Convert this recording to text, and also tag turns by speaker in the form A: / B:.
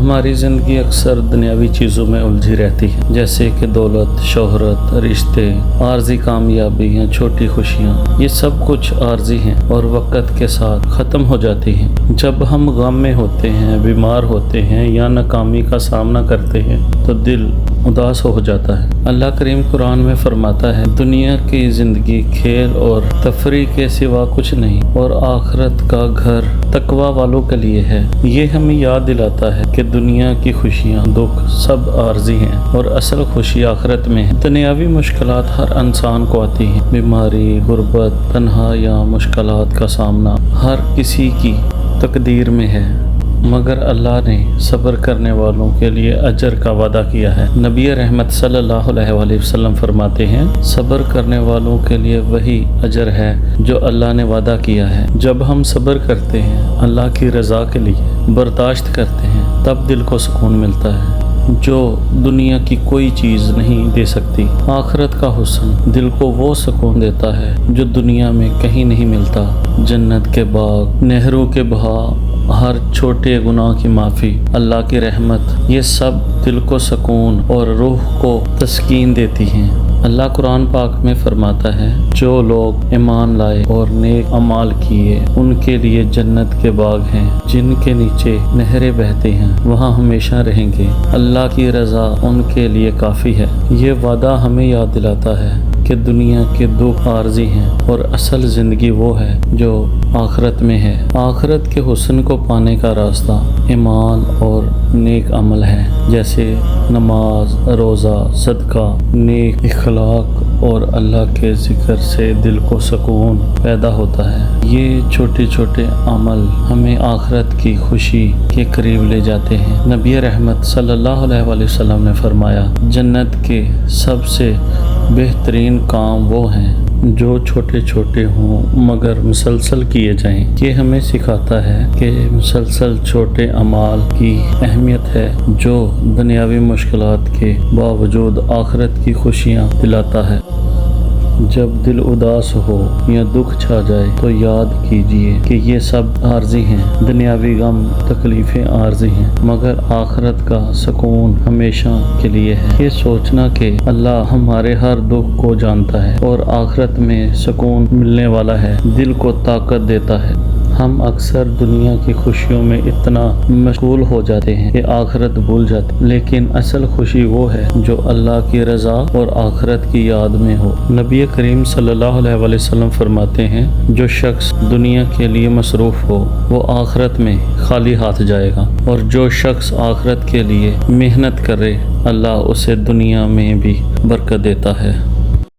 A: ہماری زندگی اکثر دنیاوی چیزوں میں الجھی رہتی ہے، جیسے کہ دولت، شہرت، رشتے، عارضی کامیابیاں، چھوٹی خوشیاں۔ یہ سب کچھ عارضی ہیں اور وقت کے ساتھ ختم ہو جاتی ہیں۔ جب ہم غم میں ہوتے ہیں، بیمار ہوتے ہیں یا ناکامی کا سامنا کرتے ہیں تو دل اداس ہو جاتا ہے۔ اللہ کریم قرآن میں فرماتا ہے، دنیا کی زندگی کھیل اور تفریح کے سوا کچھ نہیں اور آخرت کا گھر تقوی والوں کے لیے ہے۔ یہ ہمیں یاد دلاتا ہے کہ دنیا کی خوشیاں، دکھ سب عارضی ہیں اور اصل خوشی آخرت میں ہے۔ دنیاوی مشکلات ہر انسان کو آتی ہیں، بیماری، غربت، تنہا یا مشکلات کا سامنا ہر کسی کی تقدیر میں ہے، مگر اللہ نے صبر کرنے والوں کے لیے اجر کا وعدہ کیا ہے۔ نبی رحمت صلی اللہ علیہ وآلہ وسلم فرماتے ہیں، صبر کرنے والوں کے لیے وہی اجر ہے جو اللہ نے وعدہ کیا ہے۔ جب ہم صبر کرتے ہیں، اللہ کی رضا کے لیے برداشت کرتے ہیں، تب دل کو سکون ملتا ہے جو دنیا کی کوئی چیز نہیں دے سکتی۔ آخرت کا حسن دل کو وہ سکون دیتا ہے جو دنیا میں کہیں نہیں ملتا۔ جنت کے باغ، نہروں کے بہاؤ، ہر چھوٹے گناہ کی معافی، اللہ کی رحمت، یہ سب دل کو سکون اور روح کو تسکین دیتی ہیں۔ اللہ قرآن پاک میں فرماتا ہے، جو لوگ ایمان لائے اور نیک اعمال کیے ان کے لیے جنت کے باغ ہیں جن کے نیچے نہریں بہتی ہیں، وہاں ہمیشہ رہیں گے۔ اللہ کی رضا ان کے لیے کافی ہے۔ یہ وعدہ ہمیں یاد دلاتا ہے کہ دنیا کے دکھ عارضی ہیں اور اصل زندگی وہ ہے جو آخرت میں ہے۔ آخرت کے حسن کو پانے کا راستہ ایمان اور نیک عمل ہے، جیسے نماز، روزہ، صدقہ، نیک اخلاق اور اللہ کے ذکر سے دل کو سکون پیدا ہوتا ہے۔ یہ چھوٹے چھوٹے عمل ہمیں آخرت کی خوشی کے قریب لے جاتے ہیں۔ نبی رحمت صلی اللہ علیہ وآلہ وسلم نے فرمایا، جنت کے سب سے بہترین کام وہ ہیں جو چھوٹے چھوٹے ہوں مگر مسلسل کیے جائیں۔ یہ ہمیں سکھاتا ہے کہ مسلسل چھوٹے اعمال کی اہمیت ہے جو دنیاوی مشکلات کے باوجود آخرت کی خوشیاں دلاتا ہے۔ جب دل اداس ہو یا دکھ چھا جائے تو یاد کیجئے کہ یہ سب عارضی ہیں۔ دنیاوی غم، تکلیفیں عارضی ہیں، مگر آخرت کا سکون ہمیشہ کے لیے ہے۔ یہ سوچنا کہ اللہ ہمارے ہر دکھ کو جانتا ہے اور آخرت میں سکون ملنے والا ہے، دل کو طاقت دیتا ہے۔ ہم اکثر دنیا کی خوشیوں میں اتنا مشغول ہو جاتے ہیں کہ آخرت بھول جاتے ہیں، لیکن اصل خوشی وہ ہے جو اللہ کی رضا اور آخرت کی یاد میں ہو۔ نبی کریم صلی اللہ علیہ وآلہ وسلم فرماتے ہیں، جو شخص دنیا کے لیے مصروف ہو وہ آخرت میں خالی ہاتھ جائے گا، اور جو شخص آخرت کے لیے محنت کرے اللہ اسے دنیا میں بھی برکت دیتا ہے۔